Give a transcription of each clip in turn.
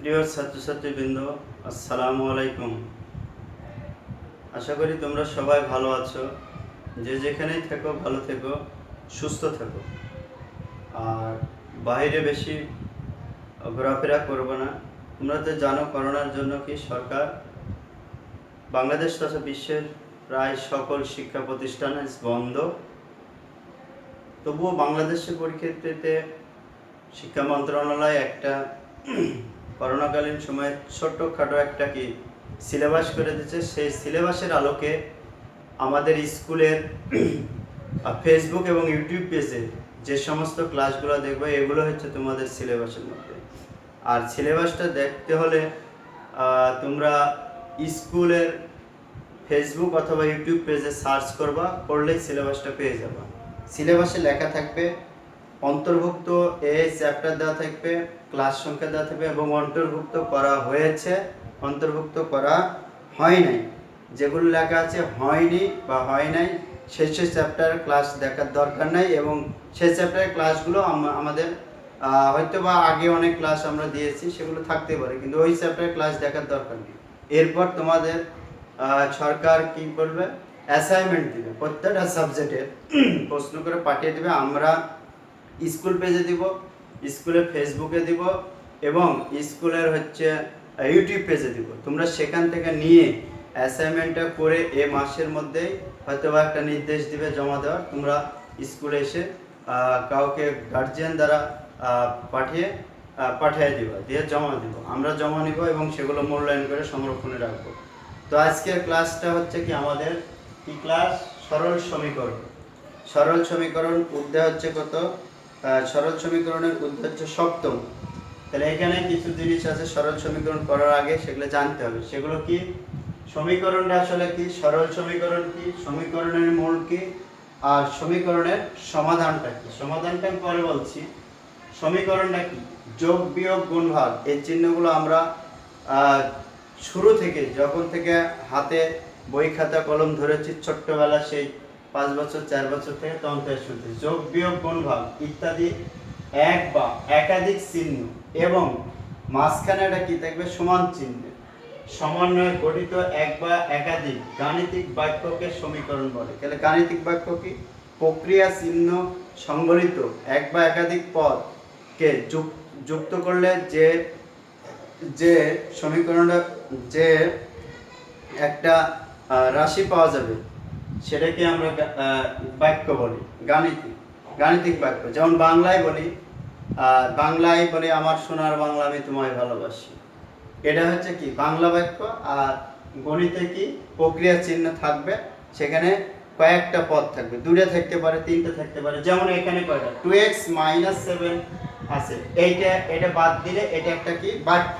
প্রিয় ছাত্রছাত্রীবৃন্দ, আসসালামু আলাইকুম। আশা করি তোমরা সবাই ভালো আছো। যে যেখানেই থেকো ভালো থেকো, সুস্থ থেকো। আর বাইরে বেশি ঘোরাফেরা করবো না। তোমরা তো জানো করোনার জন্য কি সরকার বাংলাদেশ তথা বিশ্বের প্রায় সকল শিক্ষা প্রতিষ্ঠান বন্ধ। তবুও বাংলাদেশের পরিপ্রেক্ষিতে শিক্ষা মন্ত্রণালয় একটা করোনাকালীন সময়ে ছোট্টখাটো একটা কি সিলেবাস করে দিচ্ছে। সেই সিলেবাসের আলোকে আমাদের স্কুলের ফেসবুক এবং ইউটিউব পেজে যে সমস্ত ক্লাসগুলো দেখবে এগুলো হচ্ছে তোমাদের সিলেবাসের মধ্যে। আর সিলেবাসটা দেখতে হলে তোমরা স্কুলের ফেসবুক অথবা ইউটিউব পেজে সার্চ করবা, করলেই সিলেবাসটা পেয়ে যাবা। সিলেবাসে লেখা থাকবে, অন্তর্ভুক্ত এই চ্যাপ্টার দেওয়া থাকবে, ক্লাস সংখ্যা দেওয়া থাকবে এবং অন্তর্ভুক্ত করা হয়েছে, অন্তর্ভুক্ত করা হয় নাই, যেগুলো লেখা আছে হয়নি বা হয় নাই সেই চ্যাপ্টারের ক্লাস দেখার দরকার নাই। এবং সেই চ্যাপ্টারের ক্লাসগুলো আমাদের হয়তো বা আগে অনেক ক্লাস আমরা দিয়েছি, সেগুলো থাকতে পারে, কিন্তু ওই চ্যাপ্টারের ক্লাস দেখার দরকার নেই। এরপর তোমাদের সরকার কি করবে, অ্যাসাইনমেন্ট দিবে, প্রত্যেকটা সাবজেক্টের প্রশ্ন করে পাঠিয়ে দেবে। আমরা স্কুল পেজে দিব, স্কুলের ফেসবুকে দিব এবং স্কুলের হচ্ছে ইউটিউব পেজে দিব। তোমরা সেখান থেকে নিয়ে অ্যাসাইনমেন্টটা করে এ মাসের মধ্যেই হয়তো বা একটা নির্দেশ দিবে জমা দেওয়ার। তোমরা স্কুলে এসে কাউকে গার্জিয়ান দ্বারা পাঠিয়ে দিবা, দিয়ে জমা দিব। আমরা জমা নিব এবং সেগুলো মূল্যায়ন করে সংরক্ষণে রাখবো। তো আজকের ক্লাসটা হচ্ছে কি আমাদের কি ক্লাস, সরল সমীকরণ। সরল সমীকরণ অধ্যায় হচ্ছে কত, সরল সমীকরণের অধ্যায় হচ্ছে সপ্তম। তাহলে এখানে কিছু জিনিস আছে সরল সমীকরণ করার আগে সেগুলো জানতে হবে। সেগুলো কি, সমীকরণটা আসলে কি, সরল সমীকরণ কি, সমীকরণের মূল কি, আর সমীকরণের সমাধানটা কি। সমাধানটা আমি পরে বলছি। সমীকরণটা কি, যোগ বিয়োগ গুণ ভাগ, এই চিহ্নগুলো আমরা শুরু থেকে যখন থেকে হাতে বই খাতা কলম ধরেছি ছোট্টবেলা, সেই 5 বছর 4 বছর থেকে তখন থেকে শুনছি। যোগ বিয়োগ গুণ ভাগ ইত্যাদি এক বা একাধিক চিহ্ন এবং মাঝখানে এটা কি থাকবে, সমান চিহ্ন সমন্বয়ে গঠিত এক বা একাধিক গাণিতিক বাক্যকে সমীকরণ বলে। তাহলে গাণিতিক বাক্য কি, প্রক্রিয়া চিহ্ন সংবলিত এক বা একাধিক পদকে যুক্ত করলে যে সমীকরণটা, যে একটা রাশি পাওয়া যাবে সেটাকে আমরা বাক্য বলি, গাণিতিক বাক্য। যেমন বাংলায় বলি আমার সোনার বাংলা আমি তোমায় ভালোবাসি, এটা হচ্ছে কি বাংলা বাক্য। আর গণিতে কি, প্রক্রিয়া চিহ্ন থাকবে, সেখানে কয়েকটা পদ থাকবে, দুটো থাকতে পারে, তিনটে থাকতে পারে। যেমন এখানে কয়টা, 2x - 7 আছে, এটা বাদ দিলে এটা একটা কি বাক্য।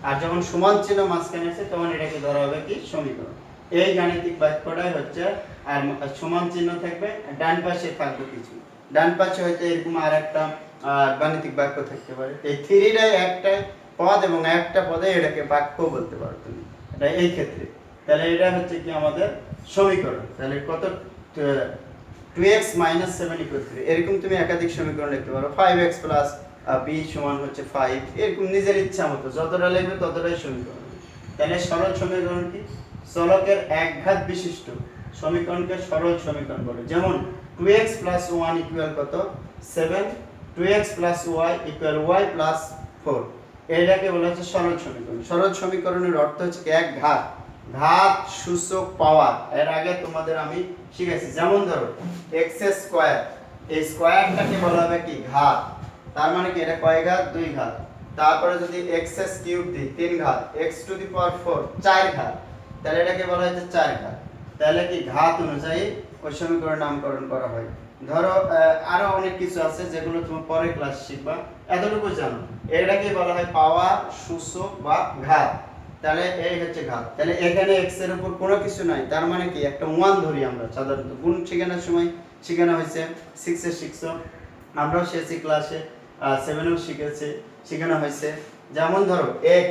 আর যখন সমান চিহ্ন মাঝখানে আছে তখন এটাকে ধরা হবে কি সমীকরণ। এই গাণিতিক বাক্যটাই হচ্ছে। আর সমান চিহ্ন থাকবে, ডান পাশে থাকবে কিছু, ডান পাশে হয়তো এরকম আর একটা গাণিতিক বাক্য থাকতে পারে। এই থ্রিটাই একটা পদ এবং একটা পদে এটাকে বাক্য বলতে পারো তুমি, এটা এই ক্ষেত্রে। তাহলে এটা হচ্ছে কি আমাদের সমীকরণ। তাহলে কত, 2x - 7 = 3, এরকম তুমি একাধিক সমীকরণ লিখতে পারো। 5x + b = 5, এরকম নিজের ইচ্ছা মতো যতটা লিখবে ততটাই সমীকরণ। তাহলে সরল সমীকরণ কি, চলকের একঘাত বিশিষ্ট সমীকরণকে সরল সমীকরণ বলে। যেমন 2x + 1 = কত, 7, 2x + y = y + 4, এটাকে বলা হচ্ছে সরল সমীকরণ। সরল সমীকরণের অর্থ হচ্ছে এক ঘাত সূচক পাওয়ার। এর আগে তোমাদের আমি শিখেছি। যেমন ধরো x², এই স্কয়ারটাকে বলা হবে কি ঘাত। তার মানে কি, এটা কয় ঘাত, 2 ঘাত। তারপরে যদি x³ দিই 3 ঘাত, x⁴ 4 ঘাত, তাহলে এটাকে বলা হচ্ছে 4 ঘাত। তাহলে কি ঘাত অনুযায়ী ওই সমীকরণের নামকরণ করা হয়। ধরো আরো অনেক কিছু আছে যেগুলো তুমি পরে ক্লাস শিখবা, এতটুকু জানো। এটাকে বলা হয় পাওয়ার, সূচক বা ঘাত। তাহলে এই হচ্ছে ঘাত। তাহলে এখানে x এর উপর কোনো কিছু নাই, তার মানে কি একটা 1 ধরি আমরা। সাধারণত গুণ শেখানোর সময় শেখানো হয়েছে, 6 এ শিখছো, আমরাও শিখেছি ক্লাসে 7 এও শেখানো হয়েছে। যেমন ধরো x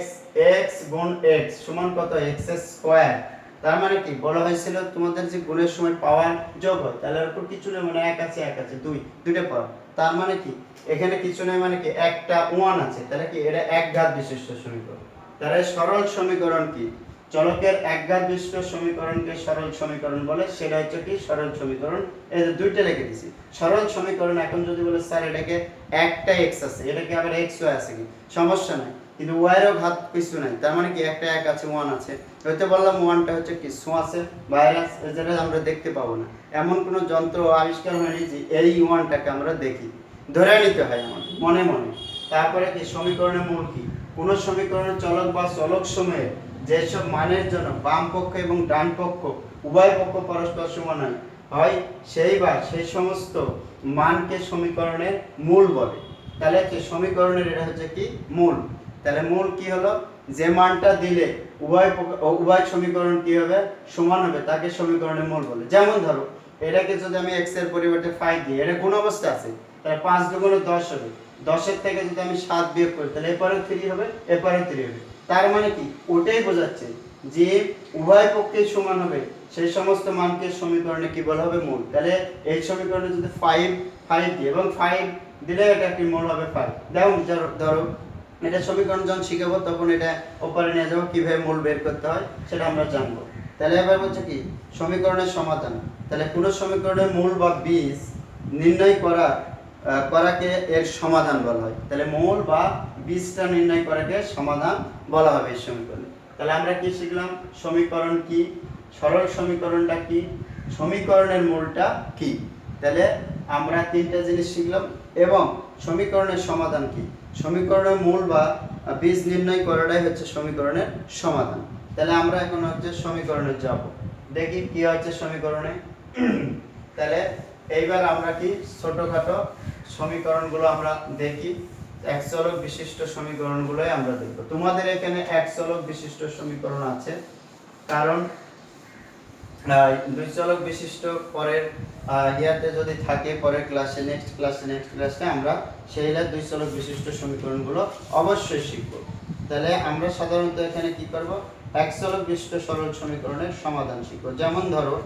গুণ x সমান কত, x²। তার মানে কি বলা হয়েছিল তোমাদের যে গুণের সময় পাওয়ার যোগ হয়, তাহলে এর উপর কিছু নেই, মানে 1 আছে 2 দুইটা পাওয়ার। তার মানে কি এখানে কিছু নাই, মানে কি একটা 1 আছে, তাহলে কি এটা একঘাত বিশিষ্ট সমীকরণ। তাহলে সরল সমীকরণ কি, চলকের একঘাত বিশিষ্ট সমীকরণকে সরল সমীকরণ বলে, সেটা হচ্ছে কি সরল সমীকরণ। এই যে দুইটা লিখে দিছি সরল সমীকরণ। এখন যদি বলে স্যার এটাকে একটা x আছে, এটাকে আবার x y আছে, কি সমস্যা নাই, কিন্তু y এরও ঘাত কিছু নাই, তার মানে কি একটা 1 আছে 1 আছে, হয়তো বললাম 1টা হচ্ছে কি আছে বাইরে, যেটা আমরা দেখতে পাবো না, এমন কোনো যন্ত্র আবিষ্কার হয়নি যে এই 1টাকে আমরা দেখি, ধরে নিতে হয় আমাদের মনে মনে। তারপরে কি সমীকরণের মূল কি, কোন সমীকরণের চলক বা চলক সময়ে যেসব মানের জন্য বাম পক্ষ এবং ডান পক্ষ উভয় পক্ষ পরস্পর সমান হয় সেই সমস্ত মানকে সমীকরণের মূল বলে। তাহলে কি সমীকরণের এটা হচ্ছে কি মূল। তাহলে মূল কি হলো, যে মানটা দিলে উভয় সমীকরণ কি হবে সমান হবে, তাকে সমীকরণের মূল বলে। যেমন ধরো এটাকে যদি আমি x এর পরিবর্তে 5 দিই, এটা কোন অবস্থা আছে, তাহলে 5 দুগুণে 10 হবে, 10 এর থেকে যদি আমি 7 বিয়োগ করি তাহলে এরপরে 3 হবে, এরপরে 3 হবে। তার মানে কি ওটাই বোঝাচ্ছে যে উভয় পক্ষে সমান হবে সেই সমস্ত মানকে সমীকরণে কি বলা হবে মূল। তাহলে এই সমীকরণে যদি 5 দিই এবং 5 দিলে এটা কি মূল হবে 5। দেখুন ধরো এটা সমীকরণ যখন শিখাবো তখন এটা উপরে নিয়ে যাবো, কিভাবে মূল বের করতে হয় সেটা আমরা জানবো। তাহলে এবার হচ্ছে কি সমীকরণের সমাধান। তাহলে কোন সমীকরণের মূল বা বীজ নির্ণয় করাকে এর সমাধান বলা হয়। তাহলে মূল বা বীজটা নির্ণয় করাকে সমাধান বলা হবে এই সমীকরণে। তাহলে আমরা কি শিখলাম, সমীকরণ কি, সরল সমীকরণটা কি, সমীকরণের মূলটা কি। তাহলে আমরা তিনটা জিনিস শিখলাম, এবং সমীকরণের সমাধান কি, সমীকরণের মূল বা বীজ নির্ণয় করাটাই হচ্ছে সমীকরণের সমাধান। তাহলে আমরা এখন হচ্ছে সমীকরণে যাব, দেখি কি হচ্ছে সমীকরণে। তাহলে এইবার আমরা কি ছোটখাটো সমীকরণগুলো আমরা দেখি, এক চলক বিশিষ্ট সমীকরণগুলোই আমরা দেখব। তোমাদের এখানে এক চলক বিশিষ্ট সমীকরণ আছে, কারণ দুই চলক বিশিষ্ট পরের ইয়াতে যদি থাকে, পরের ক্লাসে নেক্সট ক্লাসে আমরা সেইটা দুই চলক বিশিষ্ট সমীকরণগুলো অবশ্যই শিখব। তাহলে আমরা সাধারণত এখানে কি করব, এক চলক বিশিষ্ট সরল সমীকরণের সমাধান শিখব। যেমন ধরো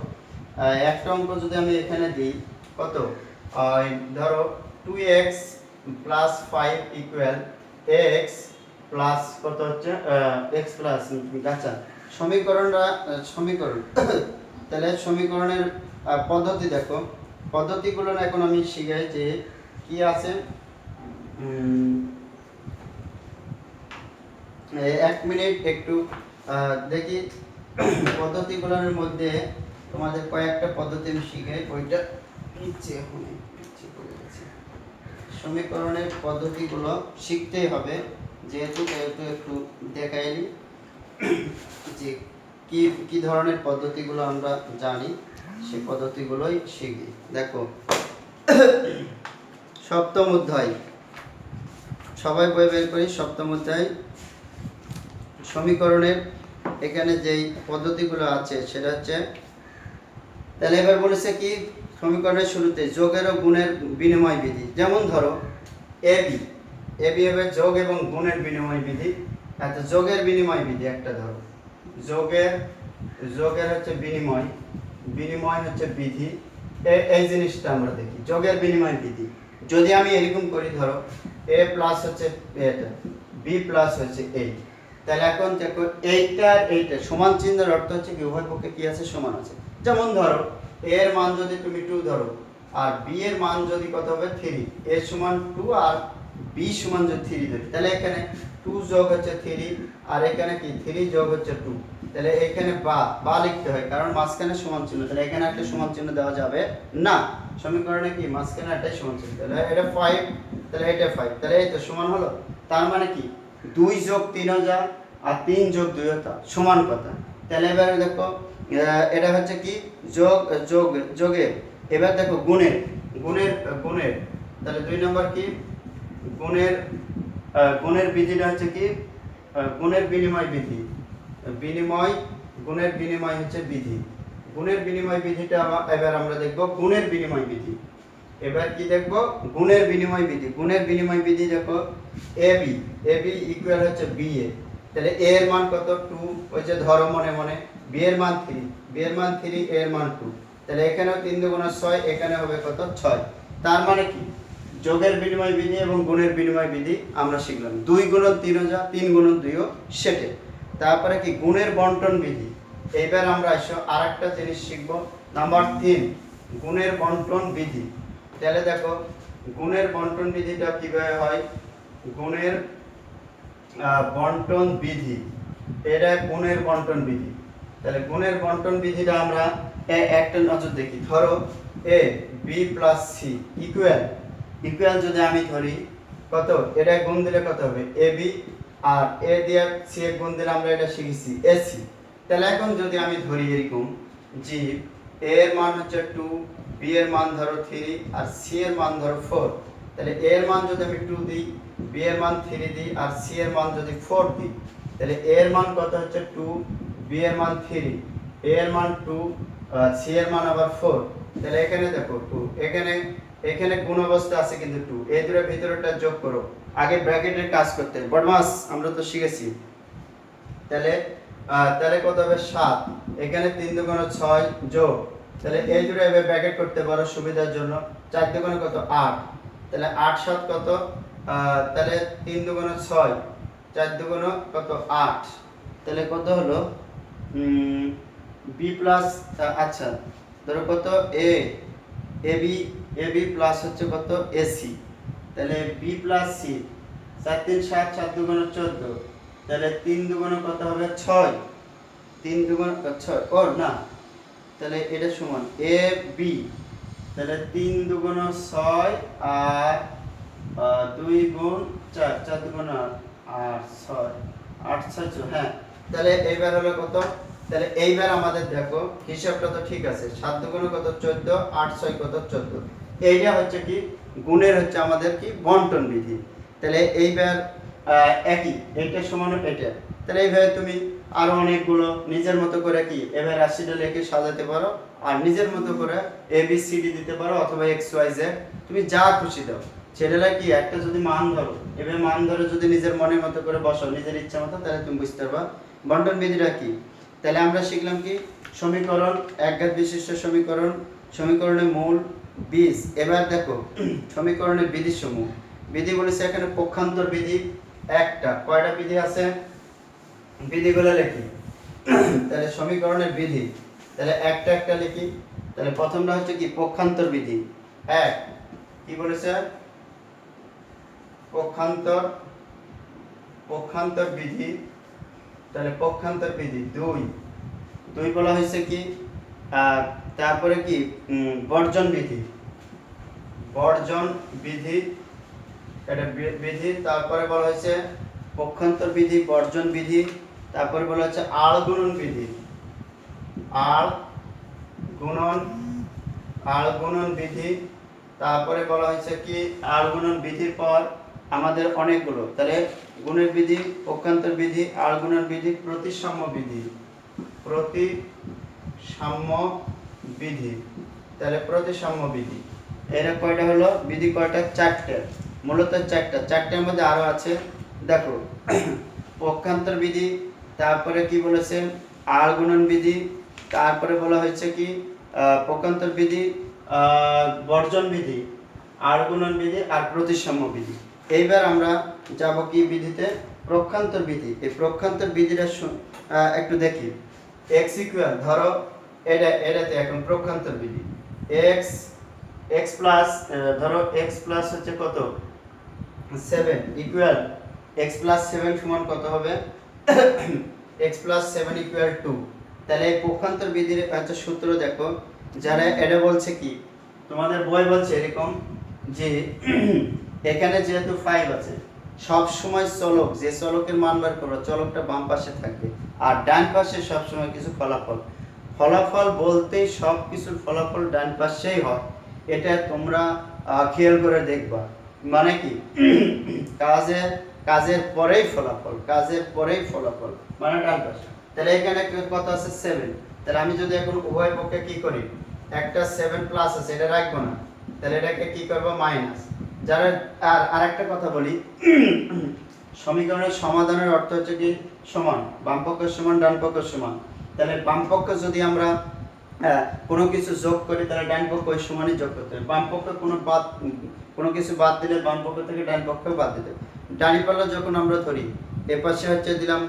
একটা অঙ্ক যদি আমি এখানে দিই, কত ধরো 2x + 5 = x প্লাস কত হচ্ছে x প্লাস গাছা সমীকরণ তাহলে সমীকরণের পদ্ধতি দেখো, পদ্ধতিগুলো এখন আমি শিখাই যে কি আছে। 1 মিনিট একটু দেখি পদ্ধতিগুলোর মধ্যে তোমাদের কয়েকটা পদ্ধতি আমি শিখাই, ওইটা নিচে এখন সমীকরণের পদ্ধতিগুলো শিখতেই হবে, যেহেতু একটু দেখাইনি যে কি ধরনের পদ্ধতিগুলো আমরা জানি, সেই পদ্ধতিগুলোই শিখি। দেখো সপ্তম অধ্যায়, সবাই বই বের করি, সপ্তম অধ্যায় সমীকরণের এখানে যেই পদ্ধতিগুলো আছে সেটা হচ্ছে, তাহলে এবার বলেছে কি সমীকরণের শুরুতে যোগের ও গুণের বিনিময় বিধি। যেমন ধরো এবি হবে যোগ এবং গুণের বিনিময় বিধি। আচ্ছা যোগের বিনিময় বিধি একটা ধরো, যোগের হচ্ছে বিনিময় হচ্ছে বিধি, এই জিনিসটা আমরা দেখি যোগের বিনিময় বিধি। যদি আমি এরকম করি, ধরো a প্লাস হচ্ছে এটা, b প্লাস হচ্ছে এই, তাহলে এখন দেখো এইটা সমান চিহ্নের অর্থ হচ্ছে কি উভয় পক্ষে কি আছে সমান আছে। যেমন ধরো a এর মান যদি তুমি 2 ধরো আর b এর মান যদি কত হবে 3, a সমান 2 আর b সমান যদি 3 ধরি, তাহলে এখানে 2 যোগ হচ্ছে 3 আর এখানে কি 3 যোগ হচ্ছে 2, তাহলে এখানে বা লিখতে হয় কারণ মাঝখানে সমান চিহ্ন, তাহলে এখানে একটা সমান চিহ্ন দেওয়া যাবে না। সমীকরণে কি মাঝখানে একটাই সমান চিহ্ন, তাহলে এটা 5, তাহলে এটা 5, তাহলে এই তো সমান হলো। তার মানে কি 2 যোগ 3 হাজার আর 3 যোগ 2 হাজার সমান কথা। তাহলে এবার দেখো এটা হচ্ছে কি যোগের। এবার দেখো গুণের, তাহলে 2 নম্বর কি গুণের বিধিটা হচ্ছে কি গুণের বিনিময় বিধি, গুণের বিনিময় হচ্ছে বিধি। গুণের বিনিময় বিধিটা এবার আমরা দেখব গুণের বিনিময় বিধি। এবার কি দেখব গুণের বিনিময় বিধি। গুণের বিনিময় বিধি দেখো ab ইকুয়াল হচ্ছে ba, তাহলে a এর মান কত 2, ওই যে ধরো মনে মনে b এর মান 3, a এর মান 2, তাহলে এখানেও 3 দুগুণ 6, এখানে হবে কত 6। তার মানে কি যোগের বিনিময় বিধি এবং গুণের বিনিময় বিধি আমরা শিখলাম। 2 গুণন 3 ও যা, 3 গুণন 2 ও সেটে। তারপরে কি গুণের বন্টন বিধি। এইবার আমরা এসে আরেকটা জিনিস শিখব, নাম্বার 3 গুণের বন্টন বিধি। তাহলে দেখো গুণের বন্টন বিধিটা কিভাবে হয়। গুণের বন্টন বিধি, এটা গুণের বন্টন বিধি। তাহলে গুণের বন্টন বিধিটা আমরা একটা নজর দেখি। ধরো A B plus C equal যদি আমি ধরি কত, এটা গুণ দিলে কত হবে এ বি, আর এ দিয়ে সি এর গুণ দিলে আমরা এটা শিখেছি এসি। তাহলে এখন যদি আমি ধরি এরকম জি এ এর মান হচ্ছে 2, বি এর মান ধরো 3 আর সি এর মান ধরো 4, তাহলে এ এর মান যদি আমি 2 দিই, বি এর মান 3 দিই আর সি এর মান যদি 4 দিই, তাহলে এ এর মান কত হচ্ছে 2, বি এর মান 3, এ এর মান 2, সি এর মান আবার 4। তাহলে এখানে দেখো 2, এখানে গুণ অবস্থা আছে কিন্তু 2, এই দুটোর ভিতরটা যোগ করো। আগে ব্র্যাকেটের কাজ করতে বদমাস আমরা তো শিখেছি। তাহলে কত হবে 7, এখানে 3 দুগুণে 6 যোগ, তাহলে এই দুটো এভাবে ব্র্যাকেট করতে পারো সুবিধার জন্য। 4 দুগুণে কত 8, তাহলে 8 7 কত, তাহলে 3 দুগুণে 6, 4 দুগুণে কত 8, তাহলে কত হলো বি প্লাস, আচ্ছা ধরো কত এ বি প্লাস হচ্ছে কত এসি, তাহলে বি প্লাস সি, 4 3 7, 4 দুগুণে 14, তাহলে 3 দুগুণে কত হবে 6, 3 দুগুণে 6 ও না, তাহলে এটা সমান এ বি, তাহলে 3 দুগুণে 6 আর 2 গুণ 4, 4 দুগুণে 8 6 8 6, হ্যাঁ। তাহলে এইবার হলো কত, তাহলে এইবার আমাদের দেখো হিসাবটা তো ঠিক আছে, 7 দুগুণে কত 14, 8 6 কত 14। এইটা হচ্ছে কি গুণের হচ্ছে আমাদের কি বন্টন বিধি। তাহলে এইবার একই এটা সমান এটা, তাহলে এইভাবে তুমি আরো অনেকগুলো নিজের মতো করে কি এবার রাশিটা লিখে সাজাতে পারো, আর নিজের মতো করে এ বি সি ডি দিতে পারো অথবা এক্স ওয়াই জেড, তুমি যা খুশি দাও। ছেলেরা কি একটা যদি মান ধরো, এভাবে মান ধরে যদি নিজের মনের মতো করে বসাও নিজের ইচ্ছা মতো, তাহলে তুমি বুঝতে পারবা বন্টন বিধিটা কি। তাহলে আমরা শিখলাম কি সমীকরণ, একঘাত বিশিষ্ট সমীকরণের মূল বীজ। এবার দেখো সমীকরণের বিধি সমূহ। বিধি বলেছে এখানে পক্ষান্তর বিধি একটা, কয়টা বিধি আছে বিধিগুলো লিখি। তাহলে সমীকরণের বিধি, তাহলে একটা লিখি। তাহলে প্রথমটা হচ্ছে কি পক্ষান্তর বিধি। এক কি বলেছে পক্ষান্তর বিধি, তাহলে পক্ষান্তর বিধি। দুই বলা হয়েছে কি তারপরে কি বর্জন বিধি, এটা বিধি। তারপরে বলা হয়েছে পক্ষান্তর বিধি, বর্জন বিধি। তারপরে বলা হচ্ছে আল গুণন বিধি। তারপরে বলা হয়েছে কি আল গুণন বিধির পর আমাদের অনেকগুলো, তাহলে গুণের বিধি, পক্ষান্তর বিধি, আল গুণন বিধি, প্রতিসাম্য বিধি। তাহলে প্রতিসাম্য বিধি এরা কয়টা হলো বিধি, কয়টা চারটে, মূলত চারটের মধ্যে আরো আছে দেখো পক্ষান্তর বিধি, তারপরে কি বলেছে আল গুণন বিধি, তারপরে বলা হয়েছে কি পক্ষান্তর বিধি, বর্জন বিধি, আল গুণন বিধি আর প্রতিসাম্য বিধি। এইবার আমরা যাব কি বিধিতে পক্ষান্তর বিধি। এই পক্ষান্তর বিধিটা একটু দেখি। এক্স ইকুয়াল ধরো এটাতে এখন পক্ষান্তর বিধি x প্লাস, ধরো x প্লাস হচ্ছে কত 7 ইকুয়াল x প্লাস 7 সমান কত হবে x প্লাস 7 ইকুয়াল 2। তাহলে এই পক্ষান্তর বিধির একটা সূত্র দেখো, যারা এটা বলছে কি তোমাদের বই বলছে এরকম যে এখানে যেহেতু 5 আছে সব সময় চলক, যে চলকের মান বের করো চলকটা বাম পাশে থাকবে আর ডান পাশে সব সময় কিছু ফলাফল বলতেই সব কিছুর ফলাফল ডান পাশেই হয়। এটা তোমরা খেয়াল করে দেখবা, মানে কি কাজের পরেই ফলাফল মানে ডান পাশে। তাহলে এখানে কত আছে 7, তাহলে আমি যদি এখন উভয় পক্ষে কি করি একটা 7 প্লাস আছে এটা রাখবো না, তাহলে এটাকে কি করব মাইনাস। যারা আর একটা কথা বলি সমীকরণের সমাধানের অর্থ হচ্ছে কি সমান, বাম পক্ষের সমান ডান পক্ষের সমান। তাহলে বাম পক্ষে যদি আমরা কোনো কিছু যোগ করি তাহলে ডান পক্ষ ওই সমানই যোগ করতে হবে, বাম পক্ষে কোনো কোনো কিছু বাদ দিলে বাম পক্ষ থেকে ডান পক্ষেও বাদ দিতে হবে। ডানি পাল্লা যখন আমরা ধরি এপাশে হচ্ছে দিলাম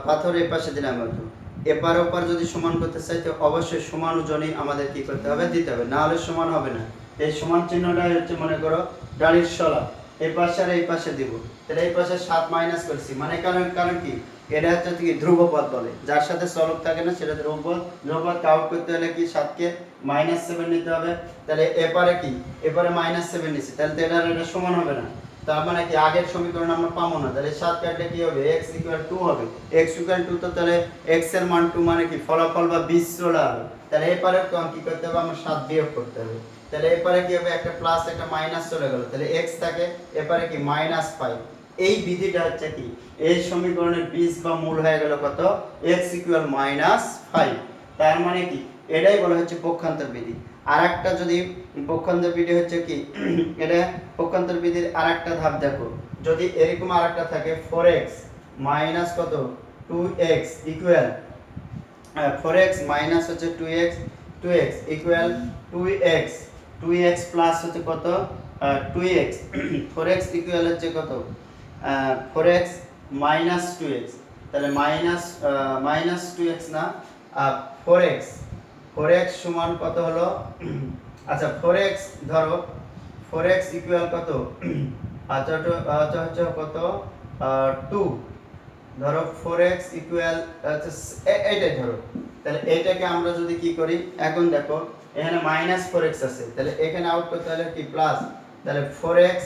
পাথর, এপাশে দিলাম পাথর, এপার ওপার যদি সমান করতে চাই তো অবশ্যই সমান ওজনই আমাদের কি করতে হবে, দিতে হবে, না হলে সমান হবে না। এই সমান চিহ্নটাই হচ্ছে মনে করো ডানির শলা, এই পাশে আর এই পাশে দিব, তাহলে এই পাশে 7 মাইনাস করছি, মানে কারণ কি এটা হচ্ছে কি ধ্রুবপদ বলে, যার সাথে চলক থাকে না সেটা ধ্রুবপদ। ধ্রুবপদকে আউট করতে হলে কি 7 কে -7 নিতে হবে, তাহলে এপারে কি এপারে -7 নিছি, তাহলে তো এটা সমান হবে না। তার মানে কি আগের সমীকরণ আমরা পাবো না, তাহলে 7 কাটলে কি হবে x = 2 হবে, x = 2, তো তাহলে x এর মান 2 মানে কি ফলাফল বা 20 চলে আসবে, তাহলে এপারে কি করতে হবে আমরা 7 বিয়োগ করতে হবে, তাহলে এপারে কি হবে একটা প্লাস একটা মাইনাস চলে গেল, তাহলে x থাকে এপারে কি -5। এই বিধিটা হচ্ছে কি এই সমীকরণের বীজ বা মূল হয়ে গেল কত, x = -5। তার মানে কি এটাই বলা হচ্ছে পক্ষান্তর বিধি। আরেকটা যদি পক্ষান্তর বিধি হচ্ছে কি এটা পক্ষান্তর বিধির আরেকটা ধাপ দেখো, যদি এরকম আরেকটা থাকে 4x মাইনাস কত 2x ইকুয়াল 4x মাইনাস হচ্ছে 2x ইকুয়াল 2x প্লাস হচ্ছে কত 2x 4x ইকুয়াল হচ্ছে কত 4x মাইনাস 2x, তাহলে মাইনাস 2x না 4x সমান কত হলো আচ্ছা 4x ধরো 4x ইকুয়াল কত আচ্ছা হচ্ছে কত 2, ধরো 4x ইকুয়াল এইটাই ধরো, তাহলে এইটাকে আমরা যদি কি করি এখন দেখো এখানে -4x আছে, তাহলে এখানে আউট করতে হলে কি প্লাস, তাহলে 4x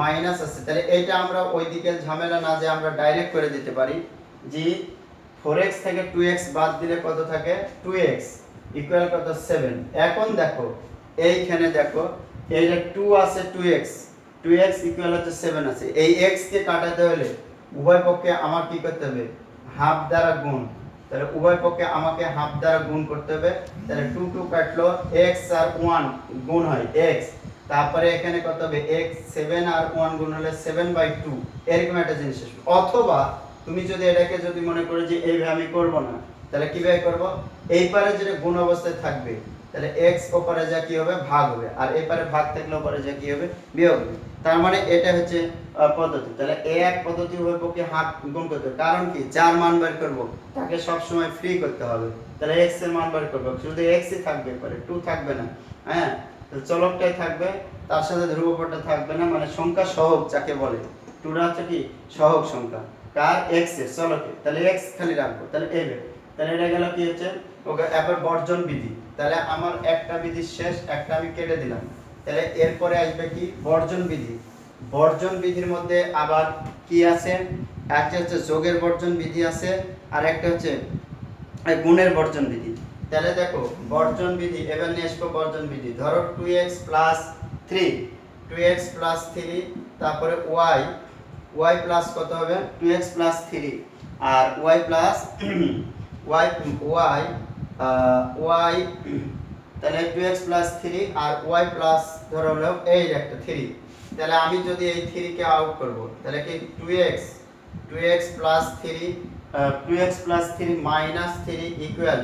মাইনাস আছে, তাহলে এইটা আমরা ওইদিকে ঝামেলা না যে আমরা ডাইরেক্ট করে দিতে পারি যে 4x থেকে 2x বাদ দিলে কত থাকে 2x ইকুয়াল কত 7। এখন দেখো এইখানে দেখো এই যে 2 আছে 2x ইকুয়াল হচ্ছে 7 আছে, এই x কে কাটাতে হলে উভয় পক্ষে আমার কি করতে হবে হাফ দ্বারা গুণ, তাহলে উভয় পক্ষে আমাকে হাফ দ্বারা গুণ করতে হবে, তাহলে 2 কাটলো x আর 1 গুণ হয় x, তারপরে এখানে কত হবে x 7 আর 1 গুণ হলে 7/2, এরকম একটা জিনিস আসবে। অথবা তুমি যদি এটাকে যদি মনে করো যে এইভাবে আমি করব না, তাহলে কিভাবে করব, এই পারে যেটা গুণ অবস্থায় থাকবে তাহলে x ওপারে যা কি হবে ভাগ হবে, আর এই পারে ভাগ থাকলে ওপারে যা কি হবে বিয়োগ হবে। তার মানে এটা হচ্ছে পদ্ধতি, তাহলে এই এক পদ্ধতি উভয় পক্ষে হাফ গুণ করতে হবে, কারণ কি যার মান বের করব তাকে সব সময় ফ্রি করতে হবে, তাহলে x এর মান বের করব, শুধু x ই থাকবে পারে 2 থাকবে না, হ্যাঁ তো চলকটাই থাকবে, তার সাথে ধ্রুবপদটা থাকবে না, মানে সংখ্যা সহগ যাকে বলে, 2টা হচ্ছে কি সহগ সংখ্যা কার x এর চলকে, তাহলে x খালি রাখবো, তাহলে এই তাহলে এটা গেল কি হচ্ছে ওকে এবার বর্জন বিধি, তাহলে আমার একটা বিধি শেষ, একটা আমি কেটে দিলাম, তাহলে এরপরে আসবে কি বর্জন বিধি। বর্জন বিধির মধ্যে আবার কি আছে, একটা হচ্ছে যোগের বর্জন বিধি আছে, আর একটা হচ্ছে গুণের বর্জন বিধি। তাহলে দেখো বর্জন বিধি এবার নিয়ে আসবো বর্জন বিধি, ধরো 2x প্লাস 3 তারপরে y প্লাস কত হবে 2x প্লাস 3 আর y প্লাস y তাহলে 2x প্লাস 3 আর y প্লাস ধরো হলো এই একটা 3, তাহলে আমি যদি এই 3 কে আউট করব তাহলে কি 2x plus 3 minus 3 equal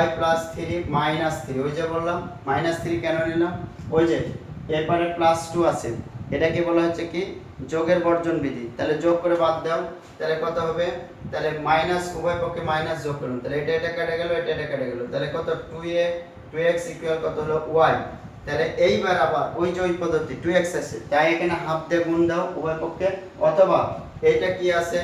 y plus 3 minus 3, ওই যে বললাম মাইনাস 3 কেন নিলাম, ওই যে এরপরে প্লাস 2 আছে, এটাকে বলা হচ্ছে কি যোগের বর্জন বিধি। তাহলে যোগ করে বাদ দাও, তাহলে কত হবে, তাহলে মাইনাস উভয় পক্ষে মাইনাস যোগ করুন, তাহলে এটা কেটে গেল, এটা কেটে গেল, তাহলে কত 2x ইকুয়াল কত হলো y, তাহলে এইবার আবার ওই যে ওই পদ্ধতি 2x আছে তাই এখানে হাফ দিয়ে গুণ দাও উভয় পক্ষে, অথবা এটা কি আছে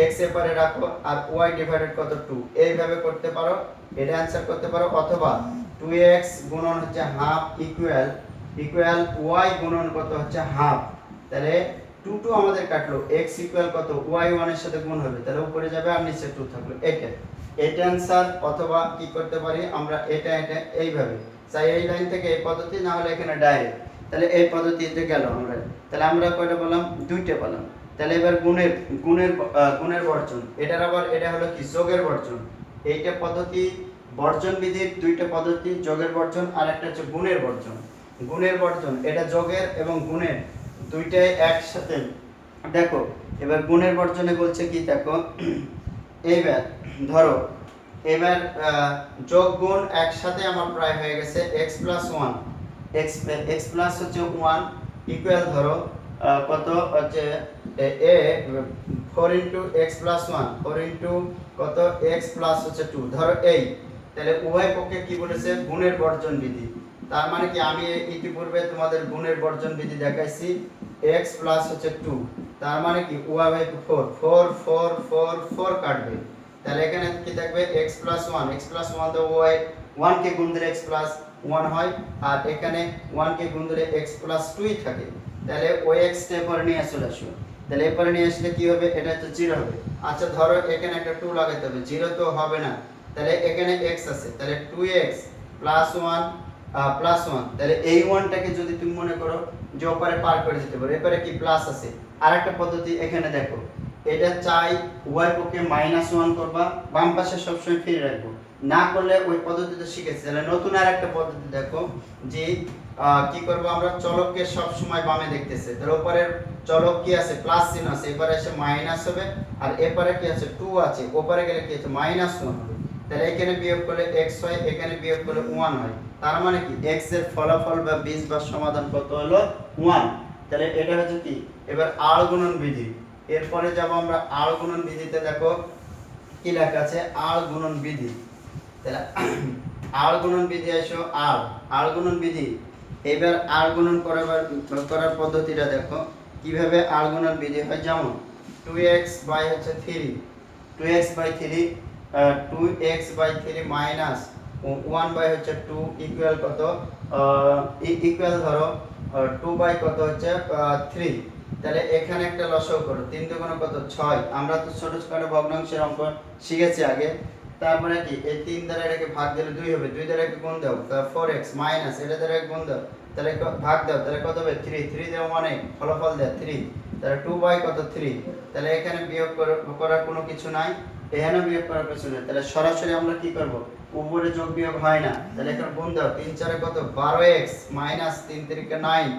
x এর পরে রাখো আর y ডিভাইডেড কত 2, এইভাবে করতে পারো, এটা आंसर করতে পারো, অথবা 2x গুণন হচ্ছে হাফ ইকুয়াল y গুণন কত হচ্ছে হাফ, তাহলে 2 আমাদের কাটলো, x ইকুয়াল কত y 1 এর সাথে গুণ হবে, তাহলে উপরে যাবে আর নিচে 2 থাকলো, এটা आंसर। অথবা কি করতে পারি আমরা এটা এইভাবে চাই, এই লাইন থেকে এই পদ্ধতি, না হলে এখানে ডাইরেক্ট, তাহলে এই পদ্ধতিতে গেল আমরা, তাহলে আমরা কয়টা বললাম দুইটা বললাম। তাহলে এবার গুণের বর্জন, এটার আবার এটা হলো কি যোগের বর্জন, এইটা পদ্ধতি বর্জন বিধির দুইটা পদ্ধতি, যোগের বর্জন আর একটা হচ্ছে গুণের বর্জন, এটা যোগের এবং গুণের দুইটাই একসাথে। দেখো এবার গুণের বর্জনে বলছে কি দেখো, এইবার ধরো এবার যোগ গুণ একসাথে আমার প্রায় হয়ে গেছে x + 1 এক্স প্লাস হচ্ছে 1 ইকুয়াল ধরো কত হচ্ছে এ 4 ইনটু এক্স প্লাস 1 4 ইনটু কত এক্স প্লাস হচ্ছে 2 ধরো এই, তাহলে উভয় পক্ষে কি বলেছে গুণের বর্জন বিধি। তার মানে কি আমি ইতিপূর্বে তোমাদের গুণের বর্জন বিধি দেখাইছি x প্লাস হচ্ছে 2, তার মানে কি y বাই 4 4 4 4 4 কাটবে, তাহলে এখানে কি থাকবে x প্লাস 1 x প্লাস 1 তো y 1 কে গুণ দিলে x প্লাস 1 হয়, আর এখানে 1 কে গুণ দিলে x প্লাস 2 ই থাকে, তাহলে ওই x টা পরে নিয়ে চলে আসো, তাহলে এরপরে নিয়ে আসলে কি হবে এটা তো 0 হবে। আচ্ছা ধরো এখানে একটা 2 লাগাতে হবে, 0 তো হবে না, তাহলে এখানে x আছে, তাহলে 2x প্লাস 1 প্লাস 1, তাহলে এই 1টাকে যদি তুমি মনে করো যে ওপারে পার করে দিতে পারো, এপারে কি প্লাস আছে। আরেকটা পদ্ধতি এখানে দেখো, এটা চাই উভয় পক্ষে -1 করবা, বাম পাশে সবসময় ফ্রি রাখবো, না করলে ওই পদ্ধতিটা শিখেছি। তাহলে নতুন আরেকটা পদ্ধতি দেখো যে কি করব আমরা চলককে সব সময় বামে দেখতেছে, তাহলে ওপারের চলক কি আছে প্লাস চিহ্ন আছে, এপারে এসে মাইনাস হবে, আর এপারে কি আছে 2 আছে, ওপারে গেলে কি আছে -1 হবে, তাহলে এখানে বিয়োগ করলে x হয়, এখানে বিয়োগ করলে 1 হয়, তার মানে কি x এর ফলাফল বা বীজ বা সমাধান কত হলো 1। তাহলে এটা হচ্ছে কি এবার r গুণন বিধি। এরপরে যাব আমরা r গুণন বিধিতে, দেখো কি লেখা আছে r গুণন বিধি। তাহলে r গুণন বিধি আসো r গুণন বিধি। এবার r গুণন করার পদ্ধতিটা দেখো কিভাবে r গুণন বিধি হয়, যেমন 2x বাই হচ্ছে 3 2x by 3 2x by 3 minus 1 by হচ্ছে 2 ইকুয়াল কত ইকুয়াল ধরো 2 বাই কত হচ্ছে 3, তাহলে এখানে একটা লসাগু করো, 3 দুগুণ কত 6, আমরা তো ছোটখাটো ভগ্নাংশের অঙ্ক শিখেছি আগে। তারপরে কি এই 3 দ্বারা এটাকে ভাগ দিলে 2 হবে, 2 দ্বারা এটাকে গুণ দাও, তাহলে 4x মাইনাস এটা দ্বারা গুণ দাও, তাহলে ভাগ দাও, তাহলে কত হবে 3 3 দেও মানে ফলাফল দেয় 3, তাহলে 2 বাই কত 3, তাহলে এখানে বিয়োগ করার কোনো কিছু নাই, এখানে বিয়োগ করার কিছু নেই, তাহলে সরাসরি আমরা কি করব উপরে যোগ বিয়োগ হয় না, তাহলে এখানে গুণ দাও 3 4 কত 12x মাইনাস 3 3 কে 9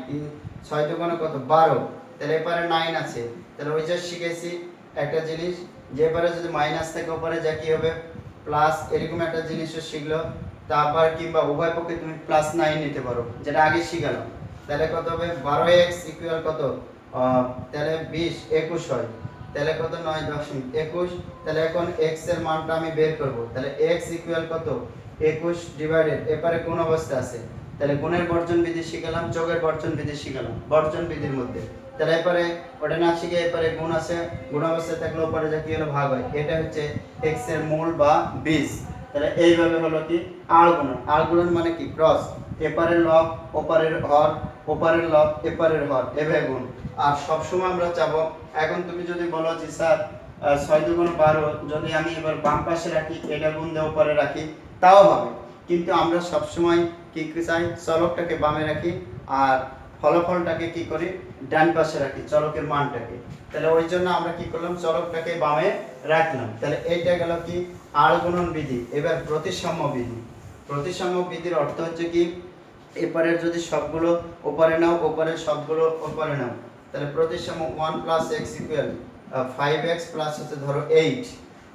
6 দুগুণ কত 12, তাহলে এপারে 9 আছে, তাহলে ওই যে শিখেছি একটা জিনিস, যে পারে যদি মাইনাস থাকে ওপারে যা কি হবে প্লাস, এরকম একটা জিনিসও শিখলো। তারপর কিংবা উভয় পক্ষে তুমি +9 নিতে পারো, যেটা আগে শিখালাম, তাহলে কত হবে 12x ইকুয়াল কত তাহলে 20 21 হয়, তাহলে কত 9 দশমিক 21, তাহলে এখন x এর মানটা আমি বের করব, তাহলে x ইকুয়াল কত 21 ডিভাইডেড এপারে কোন অবস্থা আছে, তাহলে গুণের বর্জন বিধি শিখালাম, যোগের বর্জন বিধি শিখালাম বর্জন বিধির মধ্যে, তাহলে এপারে ওটা না শিখে এপারে গুণ আছে, গুণ অবস্থায় থাকলে ওপারে যা কি হলো ভাগ হয়, এটা হচ্ছে x এর মূল বা বীজ। তাহলে এইভাবে হলো কি r গুণন মানে কি ক্রস, এপারের লব ওপারের হর, ওপারের লব এপারের হর, এভাবে গুণ। আর সব সময় আমরা চাবো, এখন তুমি যদি বলো যে স্যার 6 দুগুণ 12 যদি আমি এবার বাম পাশে রাখি, এটা গুণ দিয়ে উপরে রাখি তাও হবে, কিন্তু আমরা সব সময় কি চাই চলকটাকে বামে রাখি আর ফলাফলটাকে কি করি ডান পাশে রাখি চলকের মানটাকে, তাহলে ওই জন্য আমরা কি করলাম চলকটাকে বামে রাখলাম। তাহলে এইটা গেল কি r গুণন বিধি। এবার প্রতিসাম্য বিধি। প্রতিসাম্য বিধির অর্থ হচ্ছে কি এপারের যদি সবগুলো ওপারে নাও, ওপারের সবগুলো ওপারে নাও, তাহলে প্রতিসাম্য 1 + x ইকুয়াল 5x প্লাস হচ্ছে ধরো 8,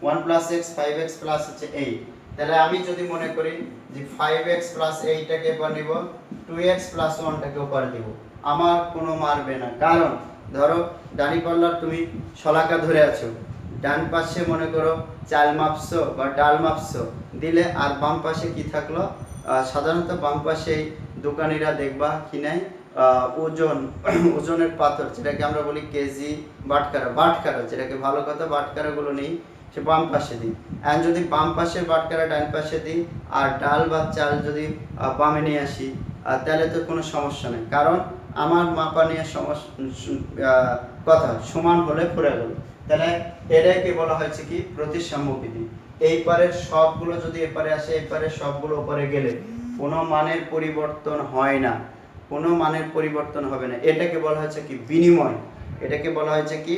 1 + x 5x প্লাস হচ্ছে 8, তাহলে আমি যদি মনে করি যে 5x প্লাস 8টাকে এবার নিব, 2x প্লাস 1টাকে ওপারে দিব, আমার কোনো মারবে না, কারণ ধরো ডানি পাল্লার তুমি শলাকা ধরে আছো, ডান পাশে মনে করো চাল মাপছো বা ডাল মাপছো দিলে, আর বাম পাশে কি থাকলো সাধারণত বাম পাশে দোকানিরা দেখবা কি নাই ওজনের পাথর, যেটাকে আমরা বলি কেজি বাটখারা যেটাকে ভালো কথা বাটখারাগুলো নেই, সে বাম পাশে দিই, আর যদি বাম পাশের বাটখারা ডান পাশে দিই আর ডাল বা চাল যদি বামে নিয়ে আসি তাহলে তো কোনো সমস্যা নেই, কারণ আমার মাপা নিয়ে কথা সমান হলে পুরে গেল। তাহলে এটাকে বলা হয়েছে কি প্রতিসাম্য বিধি। এই পারের সবগুলো যদি এপারে আসে, এই পারের সবগুলো ওপারে গেলে কোনো মানের পরিবর্তন হয় না, কোনো মানের পরিবর্তন হবে না, এটাকে বলা হয়েছে কি বিনিময়, এটাকে বলা হয়েছে কি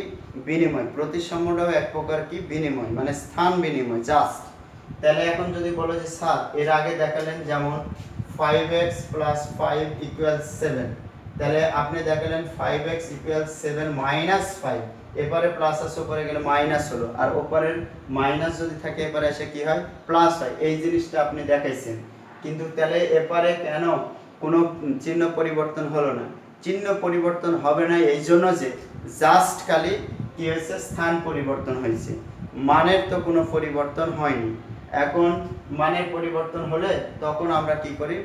বিনিময়। প্রতিসাম্যটাও এক প্রকার কি বিনিময়, মানে স্থান বিনিময় জাস্ট। তাহলে এখন যদি বলো যে স্যার এর আগে দেখালেন যেমন 5x + 5 = 7, তাহলে আপনি দেখালেন 5x = 7 - 5, এপারে প্লাস আছে উপরে গেলে মাইনাস হলো, আর উপরের মাইনাস যদি থাকে এপারে এসে কি হয় প্লাস হয়, এই জিনিসটা আপনি দেখাইছেন, কিন্তু তাহলে এপারে কেন কোনো চিহ্ন পরিবর্তন হলো না। চিহ্ন পরিবর্তন হবে না এই জন্য যে জাস্ট খালি কি হয়েছে, স্থান পরিবর্তন হয়েছে, মানের তো কোনো পরিবর্তন হয়নি। এখন মানের পরিবর্তন হলে তখন আমরা কি করি,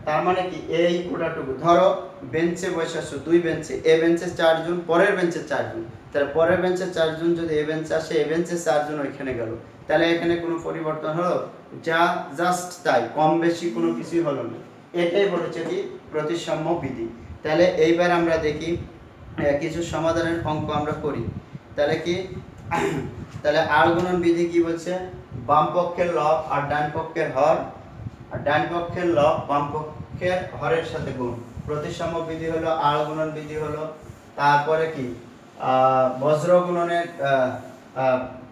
তার মানে কি এই গোটাটুকু ধরো বেঞ্চে বসে আসো, 2 বেঞ্চে, এ বেঞ্চে 4 জন, পরের বেঞ্চে 4 জন, তাহলে পরের বেঞ্চে 4 জন যদি এ বেঞ্চে আসে, এ বেঞ্চে 4 জন ওইখানে গেল, তাহলে এখানে কোনো পরিবর্তন হলো? যা জাস্ট তাই, কম বেশি কোনো কিছুই হলো না। এটাই বলেছে কি প্রতিসাম্য বিধি। তাহলে এইবার আমরা দেখি কিছু সমাধানের অঙ্ক আমরা করি। তাহলে কি তাহলে আর গুণন বিধি কি বলছে, বাম পক্ষের লব আর ডান পক্ষের হর, আর ডান পক্ষের লব বাম পক্ষের হরের সাথে গুণ। প্রতিসাম্য বিধি হলো আর গুণন বিধি হলো। তারপরে কি বজ্র গুণনের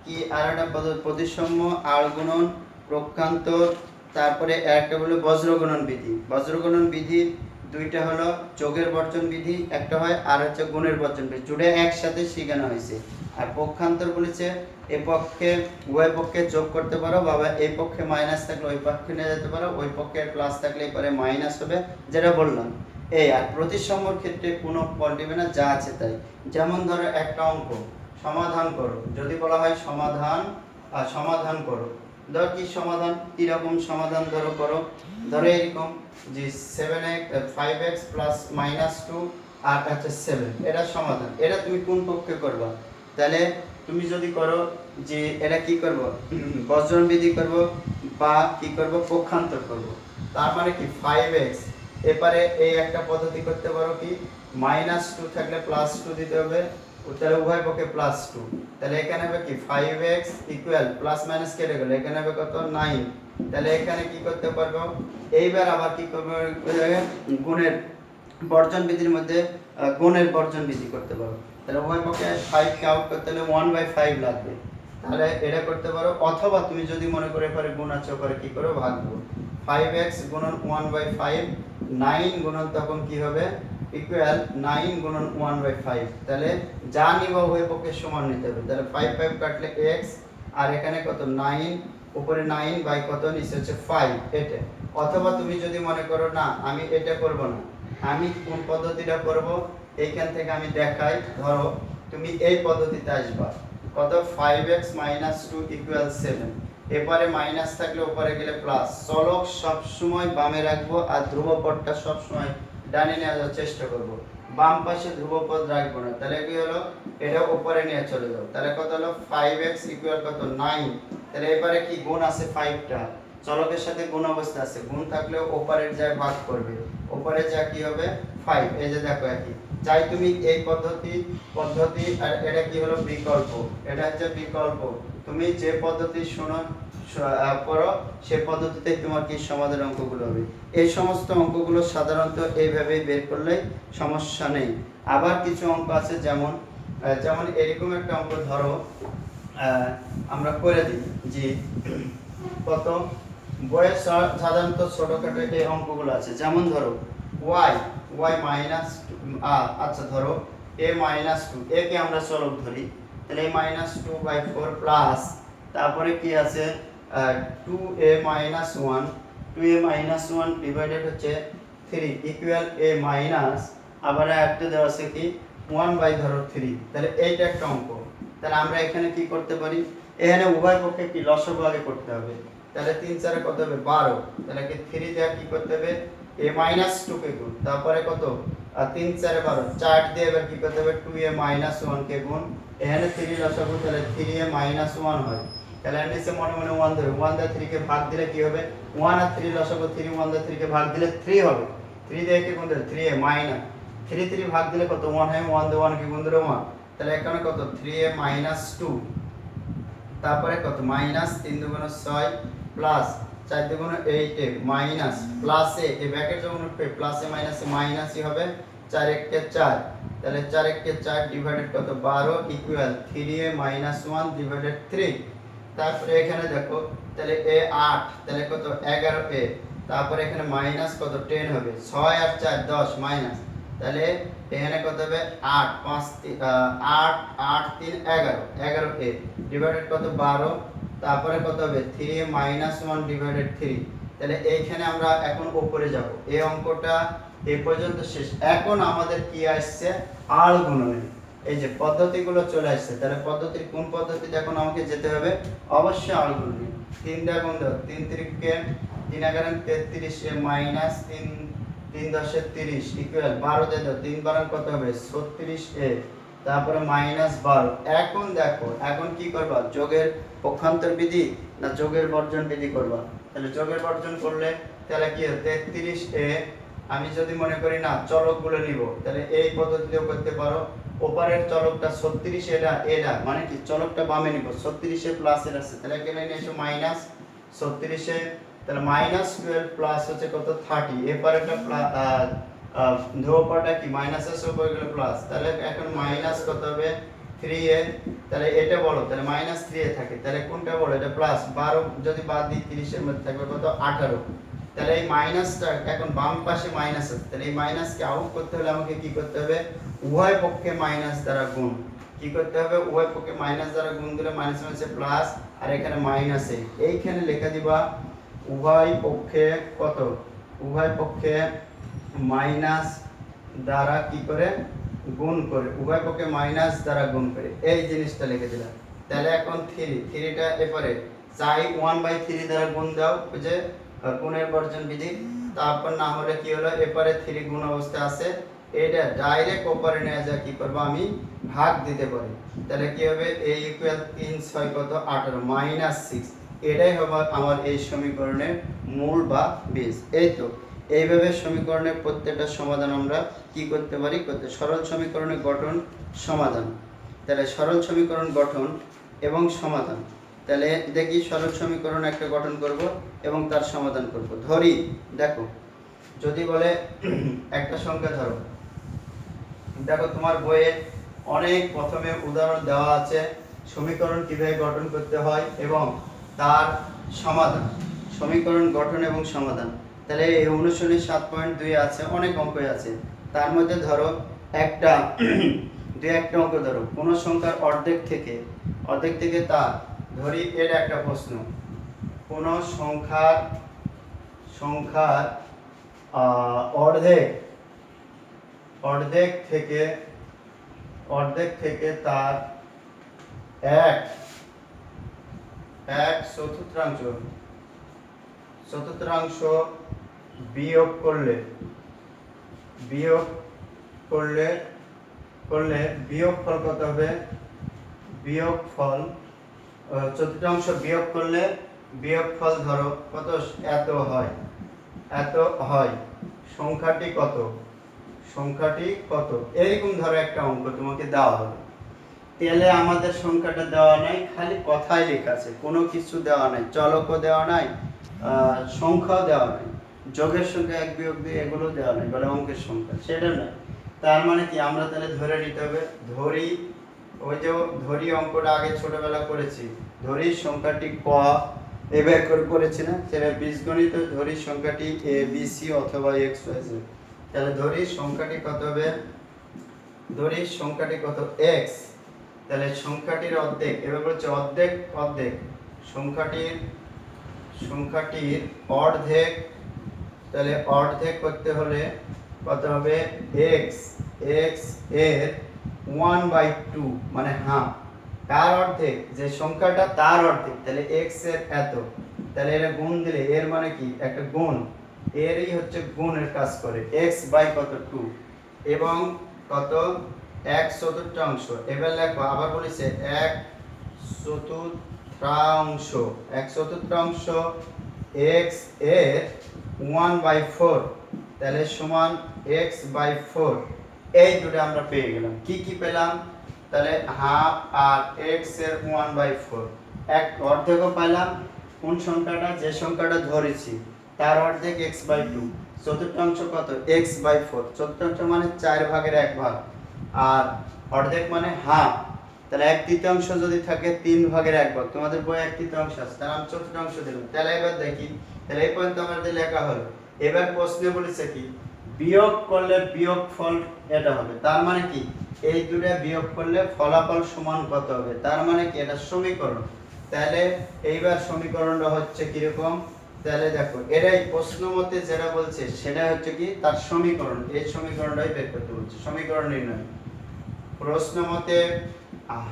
কি আর একটা প্রতিসাম্য আর গুণন প্রক্ষান্তর, তারপরে একটা হলো বজ্র গুণন বিধি। বজ্র গুণন বিধি দুইটা হলো যোগের বর্জন বিধি একটা হয়, আর হচ্ছে গুণের বর্জন বিধি, জুড়ে একসাথে শেখানো হয়েছে। আর পক্ষান্তর বলেছে এই পক্ষে উভয় পক্ষে যোগ করতে পারো, বাবা এই পক্ষে মাইনাস থাকলে ওই পক্ষে নিয়ে যেতে পারো, ওই পক্ষে প্লাস থাকলে এবারে মাইনাস হবে, যেটা বললাম এই। আর প্রতিসাম্যর ক্ষেত্রে কোনো পল্টিবে না, যা আছে তাই। যেমন ধরো একটা অঙ্ক সমাধান করো, যদি বলা হয় সমাধান করো, ধর কি সমাধান, কিরকম সমাধান ধরো করো, ধরো এরকম যে 5x প্লাস মাইনাস 2 আর হচ্ছে 7, এটা সমাধান। এটা তুমি কোন পক্ষে করবা? তাহলে তুমি যদি করো যে এটা কি করব, বজ্রন বিধি করব বা কি করব, পক্ষান্তর করব। তার মানে কি 5x এবারে এই একটা পদ্ধতি করতে পারো কি -2 থাকলে +2 দিতে হবে, তাহলে উভয় পক্ষে +2, তাহলে এখানে হবে কি 5x ইকুয়াল প্লাস মাইনাস কেটে গেল, এখানে হবে কত 9, তাহলে এখানে কি করতে পারবো, এইবার আবার কি করব, গুণের বর্জন বিধির মধ্যে গুণের বর্জন বিধি করতে পারো। তাহলে উভয় পক্ষে 5 কে আউট করতে হলে 1/5 লাগবে, তাহলে এটা করতে পারো। অথবা তুমি যদি মনে করে পারে গুণ আছে করে কি করো, ভাগবো 5x গুণন 1/5, 9 গুণন তখন কি হবে ইকুয়াল 9 গুণন 1/5, তাহলে যা নিব উভয় পক্ষে সমান নিতে হবে। তাহলে 5 কাটলে x, আর এখানে কত 9, উপরে 9 বাই কত নিচে হচ্ছে 5 এটা। অথবা তুমি যদি মনে করো না আমি এটা করব না, আমি কোন পদ্ধতিটা করব, এইখান থেকে আমি দেখাই। ধরো তুমি এই পদ্ধতিতে আসবা, কত 5x - 2 = 7, এপারে মাইনাস থাকলে উপরে গেলে প্লাস, চলক সব সময় বামে রাখবো আর ধ্রুবপদটা সব সময় ডানে নিয়ে যাওয়ার চেষ্টা করব, বাম পাশে ধ্রুবপদ রাখবো না। তাহলে কি হলো, এটা উপরে নিয়ে চলে যাও, তাহলে কত হলো 5x = কত 9, তাহলে এবারে কি গুণ আছে 5টা, চলকের সাথে গুণ অবস্থা আছে, গুণ থাকলে উপরের যায় ভাগ করবে, উপরে যা কি হবে 5, এই যে দেখো একই। চাই তুমি এই পদ্ধতি আর এটা কি হলো বিকল্প, এটা হচ্ছে বিকল্প, তুমি যে পদ্ধতি শোনো করো সেই পদ্ধতিতে তোমার কি সমাধানের অঙ্কগুলো হবে। এই সমস্ত অঙ্কগুলো সাধারণত এইভাবেই বের করলে সমস্যা নেই। আবার কিছু অঙ্ক আছে যেমন এরকম একটা অঙ্ক ধরো আমরা করে দিই যে কত বইয়ের সাধারণত ছোটখাটো এই অঙ্কগুলো আছে, যেমন ধরো y মাইনাস, আচ্ছা ধরো a - 2, a কে আমরা চলক ধরি, তাহলে a - 2/4 প্লাস তারপরে কি আছে 2a - 1, 2a - 1 ডিভাইডেড হচ্ছে 3 ইকুয়াল a মাইনাস, আবার একটা দেওয়া আছে কি 1/3, তাহলে এইটা একটা অঙ্ক। তাহলে আমরা এখানে কি করতে পারি, এখানে উভয় পক্ষে কি লসাগু আগে করতে হবে, তাহলে 3 4 কত হবে 12, তাহলে কি 3 দিয়ে কি করতে হবে a - 2 কে গুণ, তারপরে কত 3 4 12, 4 দিয়ে এবার কি করতে হবে 2a - 1 কে গুণ, এখানে 3 লসাগু, তাহলে 3a - 1 হয়, তাহলে নিচে মনে মনে 1 ধরে 1 দিয়ে 3 কে ভাগ দিলে কি হবে 1, আর 3 লসাগু 3, 1 দিয়ে 3 কে ভাগ দিলে 3 হবে, 3 দিয়ে কি গুণ দিলে 3a মাইনাস 3 3 ভাগ দিলে কত 1 হয়, 1 দিয়ে 1 কে গুণ দিলে 1, তাহলে এখানে কত 3a - 2, তারপরে কত মাইনাস 3 2 গুণ 6 প্লাস 4 2 গুণ 8 মাইনাস প্লাস এ ব্র্যাকেট যখন উঠবে প্লাসে মাইনাসে মাইনাসই হবে, 4 1 কে 4, তাহলে 4 1 কে 4 ডিভাইডেড কত 12 ইকুয়াল 3a - 1 ডিভাইডেড 3, তারপরে এখানে দেখো তাহলে a 8, তাহলে কত 11a, তারপরে এখানে মাইনাস কত 10 হবে, 6 আর 4 10 মাইনাস, তাহলে এখানে কত হবে 8 5 8 8 3 11, 11a ডিভাইডেড কত 12, তারপরে কত হবে 3a - 1 ডিভাইডেড 3, তাহলে এইখানে আমরা এখন উপরে যাব, এই অঙ্কটা এই পর্যন্ত শেষ। এখন আমাদের কি আসছে, আল গুণনের এই যে পদ্ধতিগুলো চলে আসছে। তাহলে পদ্ধতির কোন পদ্ধতিতে এখন আমাকে যেতে হবে, অবশ্যই আল গুণনের। 3 গুণ দাও, 3 3কে 3 11 33 মাইনাস 3 3 10 30 ইকুয়াল 12 দিয়ে দাও, 3 12 কত হবে 36 এ, তারপরে মাইনাস 12। এখন দেখো এখন কি করবা, যোগের পক্ষান্তর বিধি না যোগের বর্জন বিধি করবা। তাহলে যোগের বর্জন করলে তাহলে কি হবে 33 এ, আমি যদি মনে করি না চলকগুলো নিব, তাহলে এই পদ্ধতিতেও করতে পারো। ওপারের চলকটা 36 এটা মানে কি চলকটা বামে নিব, 36 এ প্লাসের আছে, তাহলে এখানে নিয়ে এসো মাইনাস 36 এ, তাহলে মাইনাস 12 প্লাস হচ্ছে কত 30, এপারে একটা ধ্রুবকটা কি মাইনাস আছে উপরে গেলে প্লাস, তাহলে এখন মাইনাস কত হবে 3 এ, তাহলে এটা বলো, তাহলে মাইনাস 3 এ থাকে, তাহলে কোনটা বলো এটা প্লাস 12 যদি বাদ দিই 30 এর মধ্যে থাকবে কত 18। তাহলে এই মাইনাসটা এখন বাম পাশে মাইনাস আছে, তাহলে এই মাইনাসকে আউট করতে হলে আমাকে কি করতে হবে, উভয় পক্ষে মাইনাস দ্বারা গুণ। কি করতে হবে, উভয় পক্ষে মাইনাস দ্বারা গুণ দিলে মাইনাস হচ্ছে প্লাস, আর এখানে মাইনাস এইখানে লেখা দিবা উভয় পক্ষে কত, উভয় পক্ষে মাইনাস দ্বারা কি করে গুণ করে, উভয় পক্ষে মাইনাস দ্বারা গুণ করে, এই জিনিসটা লিখে দিলাম। তাহলে এখন 3টা এপারে চাই 1/3 দ্বারা গুণ দাও, ওই যে গুণের বর্জন বিধি। তারপর না হলে কি হলো, এপারে 3 গুণ অবস্থায় আছে, এটা ডাইরেক্ট ওপারে নিয়ে যা কি করব আমি ভাগ দিতে পারি। তাহলে কি হবে, a ইকুয়াল 3 6 কত 18 মাইনাস 6, এটাই হবে আমার এই সমীকরণের মূল বা বীজ। এই তো এইভাবে সমীকরণের প্রত্যেকটা সমাধান আমরা কি করতে পারি, করতে সরল সমীকরণের গঠন সমাধান। তাহলে সরল সমীকরণ গঠন এবং সমাধান, তাহলে দেখি সরল সমীকরণ একটা গঠন করব এবং তার সমাধান করব। ধরি দেখো যদি বলে একটা সংখ্যা ধরো, দেখো তোমার বইয়ে অনেক প্রথমে উদাহরণ দেওয়া আছে সমীকরণ কিভাবে গঠন করতে হয় এবং তার সমাধান, সমীকরণ গঠন এবং সমাধান। তাহলে এই অনুশীলনী 7.2 আছে, অনেক অঙ্কই আছে, তার মধ্যে ধরো একটা একটা অঙ্ক ধরো, কোন সংখ্যার অর্ধেক থেকে তা ধরি, এর একটা প্রশ্ন, কোন সংখ্যার অর্ধেক থেকে তার এক চতুর্থাংশ বিয়োগ করলে বিয়োগফল কত হবে, বিয়োগফল চতুর্থাংশ বিয়োগ করলে বিয়োগফল ধরো কত এত হয়, সংখ্যাটি কত, এরকম ধরো একটা অঙ্ক তোমাকে দেওয়া হবে। তাহলে আমাদের সংখ্যাটা দেওয়া নাই, খালি কথাই লেখা আছে, কোনো কিছু দেওয়া নাই, চলকও দেওয়া নাই, সংখ্যাও দেওয়া নাই, যোগের সংখ্যা 1 বিয়োগ 2 এগুলো দেওয়া নাই, বলে অঙ্কের সংখ্যা সেটা না। তার মানে কি আমরা তাহলে ধরে নিতে হবে, ধরি অঙ্কটা আগে ছোটবেলা করেছি, ধরি সংখ্যাটি ক এবার করেছি না, সেটা বীজগণিত ধরি সংখ্যাটি a b c অথবা x y z। তাহলে ধরি সংখ্যাটি কত হবে, x, তাহলে সংখ্যাটির অর্ধেক, এবার বলছে অর্ধেক সংখ্যাটির অর্ধেক, তাহলে অর্ধেক করতে হলে কত হবে x এর 1/2 মানে হাফ, তার অর্ধেক যে সংখ্যাটা তার অর্ধেক, তাহলে x এর এত, তাহলে এটা গুণ দিলে এর মানে কি একটা গুণ, এরই হচ্ছে গুণের কাজ করে, x বাই কত 2 এবং কত 1/4। এবার লেখো আবার বলেছে 1/4 x এর 1/4, তাহলে সমান x/4। এই দুটো আমরা পেয়ে গেলাম। কি পেলাম, তাহলে হাফ আর x এর 1/4, এক অর্ধেকও পেলাম, কোন সংখ্যাটা, যে সংখ্যাটা ধরেছি তার অর্ধেক x/2, চতুর্থাংশ কত x/4, চতুর্থাংশ মানে 4 ভাগের 1 ভাগ, আর অর্ধেক মানে হাফ, তাহলে 1/3 যদি থাকে 3 ভাগের 1 ভাগ, তোমাদের বই 1/3 আছে, তাহলে আমি চতুর্থাংশ দিলাম। তাহলে এবার দেখি, তাহলে এই পর্যন্ত আমাদের লেখা হলো। এবার প্রশ্নে বলেছে কি বিয়োগ করলে বিয়োগফল এটা হবে, তার মানে কি এই দুটো বিয়োগ করলে ফলাফল সমান কত হবে, তার মানে কি এটা সমীকরণ। তাহলে এইবার সমীকরণটা হচ্ছে কিরকম, তাহলে দেখো এটাই প্রশ্ন মতে যেটা বলছে সেটা হচ্ছে কি তার সমীকরণ, এই সমীকরণটাই বের করতে বলছে, সমীকরণ নির্ণয়। প্রশ্ন মতে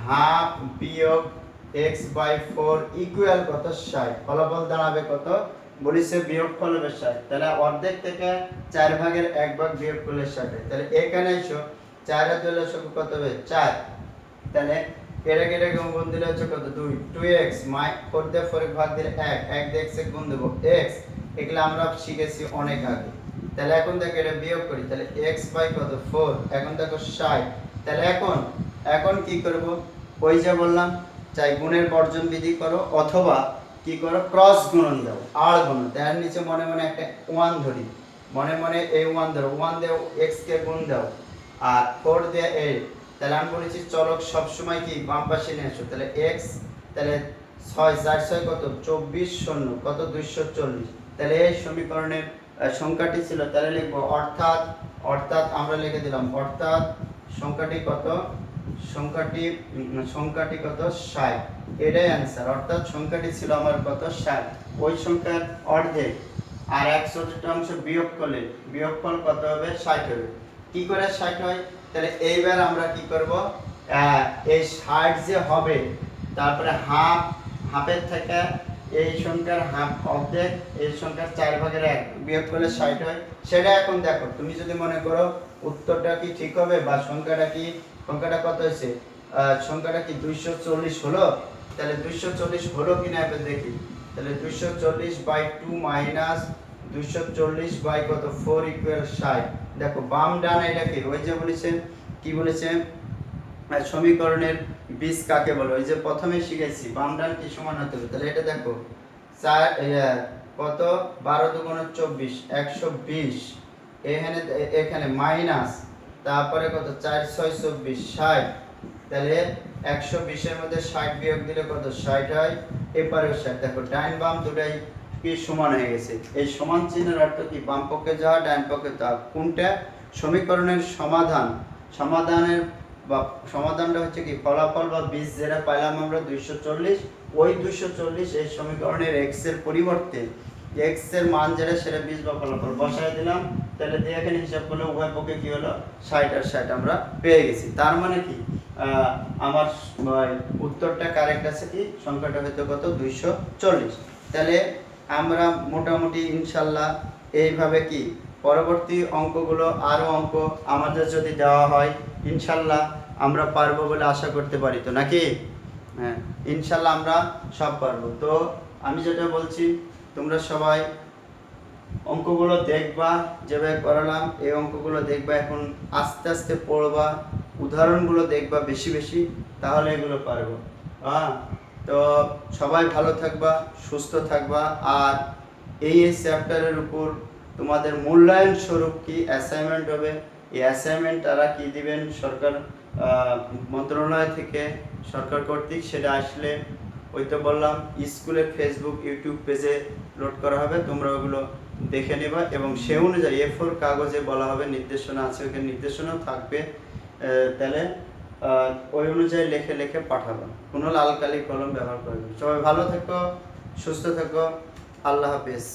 হাফ বিয়োগ x/4 ইকুয়াল কত 60, ফলাফল দাঁড়াবে কত বলিছে বিয়োগফল হবে 60। তাহলে অর্ধেক থেকে 4/1 ভাগ বিয়োগ করলে 60। তাহলে এখানে এসো 4 এর দুই লসগু কত হবে 4। তাহলে এটা গুণ দিলে হচ্ছে কত 2, 2x 4 দিয়ে 4 ভাগ দিলে 1, 1 দিয়ে x এ গুণ দেব x, এগুলো আমরা শিখেছি অনেক আগে। তাহলে এখন দেখো এটা বিয়োগ করি, তাহলে x বাই কত 4, এখন দেখো 60। তাহলে এখন কি করব, ওই যে বললাম চাই গুণের বর্জন বিধি করো অথবা কি করো ক্রস গুণন দাও, আর গুণ তার নিচে মনে মনে একটা 1 ধরি, মনে মনে এই 1 ধরো, 1 দিয়ে x কে গুণ দাও আর 4 দিয়ে 8। তাহলে আমি বলেছি চলক সব সময় কি বাম পাশে নিয়ে আসো। তাহলে x, তাহলে 6 4 6 কত 24 শূন্য কত 240। তাহলে এই সমীকরণের সংখ্যাটি ছিল, তাহলে লিখব অর্থাৎ আমরা লিখে দিলাম অর্থাৎ সংখ্যাটি কত 60, এটাই आंसर। অর্থাৎ সংখ্যাটি ছিল আমার কত 60, ওই সংখ্যার অর্ধেক আর 1/4 বিয়োগ করলে বিয়োগফল কত হবে 60 হবে। কি করে 60 হয়, তাহলে এইবার আমরা কি করব, এই 60 যে হবে তারপরে হাফের থেকে এই সংখ্যার হাফ অর্ধেক, এই সংখ্যার 4/1 বিয়োগ করলে 60 হয়। সেটা এখন দেখো তুমি যদি মনে করো উত্তরটা কি ঠিক হবে বা সংখ্যাটা কত হয়েছে, সংখ্যাটা কি 240 হলো, তাহলে 240 হলো কিনা এবার দেখি। তাহলে 240/2 মাইনাস 240/4 ইকুয়াল 60। দেখো বাম ডান এটা কি, ওই যে বলেছে কি বলেছে সমীকরণের বীজ কাকে বলে, ওই যে প্রথমে শিখেছি বাম ডান কি সমান হতে হবে। তাহলে এটা দেখো 4 কত 12 দুগুণে 24 120, এখানে মাইনাস তারপরে কত 4 6 24 60। তাহলে 120 এর মধ্যে 60 বিয়োগ দিলে কত 60 হয়, এপারেও 60। দেখো ডান বাম দুটাই কি সমান হয়ে গেছে। এই সমান চিহ্নের অর্থ কি বাম পক্ষে যাওয়া ডান পক্ষে যাওয়া। কোনটা সমীকরণের সমাধানটা হচ্ছে কি ফলাফল বা বীজ যেটা পাইলাম আমরা 240, ওই 240 এই সমীকরণের x এর পরিবর্তে x এর মান যেটা সেটা বীজ বা ফলাফল বসায় দিলাম। তাহলে দিয়ে এখানে হিসাব করলে উভয় পক্ষে কি হলো 60 আর 60 আমরা পেয়ে গেছি। তার মানে কি আমার উত্তরটা কারেক্ট আছে, কি সংখ্যাটা হয়তো কত 240। তাহলে আমরা মোটামুটি ইনশাআল্লাহ এইভাবে কি পরবর্তী অঙ্কগুলো আরো অঙ্ক আমাদের যদি দেওয়া হয় ইনশাআল্লাহ আমরা পারবো বলে আশা করতে পারি, তো নাকি? হ্যাঁ ইনশাআল্লাহ আমরা সব পারবো। তো আমি যেটা বলছি তোমরা সবাই অঙ্কগুলো দেখবা, যেভাবে করালাম এই অঙ্কগুলো দেখবা, এখন আস্তে আস্তে পড়বা, উদাহরণগুলো দেখবা বেশি বেশি, তাহলে এগুলো পারবো। তো সবাই ভালো থাকবা, সুস্থ থাকবা। আর এই চ্যাপ্টারের উপর তোমাদের মূল্যায়ন স্বরূপ কি অ্যাসাইনমেন্ট হবে, এই অ্যাসাইনমেন্ট তারা কি দিবেন সরকার মন্ত্রণালয় থেকে সরকার কর্তৃক, সেটা আসলে ওই তো বললাম স্কুলের ফেসবুক ইউটিউব পেজে লোড করা হবে, তোমরা ওগুলো দেখে নেবা এবং সে অনুযায়ী A4 কাগজে বলা হবে, নির্দেশনা আছে ওখানে নির্দেশনাও থাকবে, তাহলে ওই অনুযায়ী লিখে লিখে পাঠাবো, কোনো লাল কালি কলম ব্যবহার করবে। সবাই ভালো থেকো, সুস্থ থেকো, আল্লাহ হাফেজ।